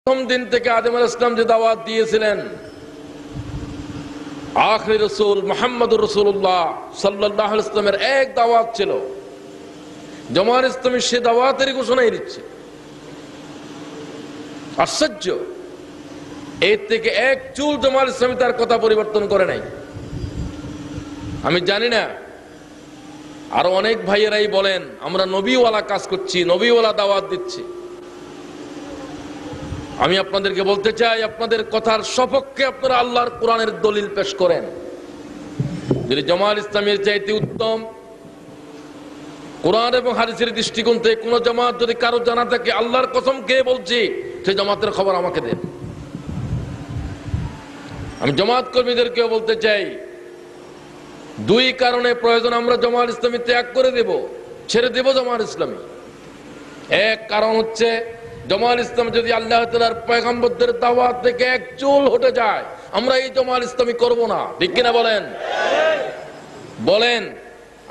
প্রথম দিন থেকে আদম আলাইহিস সালাম যে দাওয়াত দিয়েছিলেন, আখির রাসূল মুহাম্মদুর রাসূলুল্লাহ সাল্লাল্লাহু আলাইহি ওয়াসাল্লামের এক দাওয়াত ছিল। জামাত ইসলামী সে দাওয়াতের ঘোষণাই দিচ্ছে। আশ্চর্য, এর থেকে এক চুল জামাত ইসলামী তার কথা পরিবর্তন করে নাই। আমি জানি না, আরো অনেক ভাইয়েরাই বলেন আমরা নবীওয়ালা কাজ করছি, নবীওয়ালা দাওয়াত দিচ্ছি। আমি আপনাদেরকে বলতে চাই, আপনাদের কথার সপক্ষে আপনারা আল্লাহর কোরআনের দলিল পেশ করেন। যদি জামাত ইসলামের চাইতে উত্তম কোরআন এবং হাদিসের দৃষ্টিকোণ থেকে কোন জামাত যদি কারো জানা থাকে, আল্লাহর কসম খেয়ে বলছি সেই জামাতের খবর আমাকে দেন। আমি জামাত কর্মীদেরকেও বলতে চাই, দুই কারণে প্রয়োজন আমরা জামাত ইসলামী ত্যাগ করে দেব, ছেড়ে দেব জামাত ইসলামী। এক কারণ হচ্ছে জামাত ইসলাম যদি আল্লাহ তাআলার পয়গম্বরদের দাওয়াত থেকে এক চুল হটে যায়, আমরা এই জামাত ইসলামী করব না। ঠিক কিনা বলেন? বলেন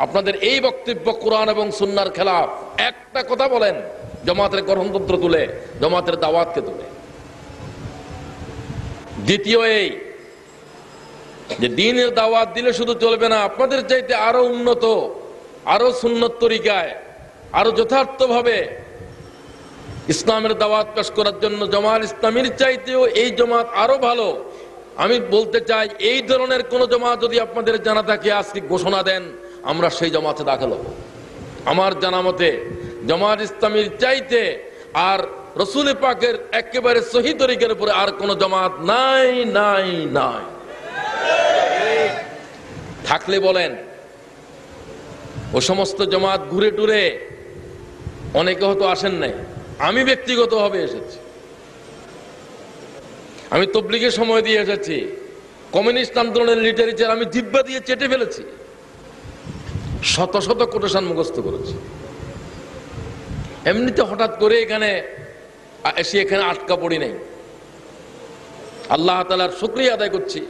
আপনাদের এই বক্তব্য কোরআন এবং সুন্নাহর খেলাফ। একটা কথা বলেন, জামাতের গঠনতন্ত্র তুলে, জামাতের দাওয়াতকে তুলে। দ্বিতীয় এই যে দ্বীনের দাওয়াত দিলে শুধু চলবে না, আপনাদের চাইতে আরো উন্নত, আরো সুন্নত তরিকায়, আরো যথার্থভাবে ইসলামের দাওয়াত পেশ করার জন্য জামাত ইসলামীর চাইতেও এই জামাত আরো ভালো। আমি বলতে চাই, এই ধরনের কোন জামাত যদি আপনাদের জানা থাকে আজকে ঘোষণা দেন, আমরা সেই জামাতে দাখিল হব। আমার জানা মতে জামাত ইসলামীর চাইতে আর রাসূল পাকের একেবারে সহিহ তরিকার উপরে আর কোন জামাত নাই নাই নাই। থাকলে বলেন। ও সমস্ত জামাত ঘুরে টুরে অনেকে হয়তো আসেন নাই, আমি ব্যক্তিগতভাবে এসেছি। আমি তাবলীগের সময় দিয়ে এসেছি, কমিউনিস্ট আন্দোলনের লিটারেচার আমি জিহ্বা দিয়ে চেটে ফেলেছি, শত শত কোটেশন মুখস্থ করেছি। এমনিতে হঠাৎ করে এখানে এসে এখানে আটকা পড়ি নাই। আল্লাহ তাআলার শুকরিয়া আদায় করছি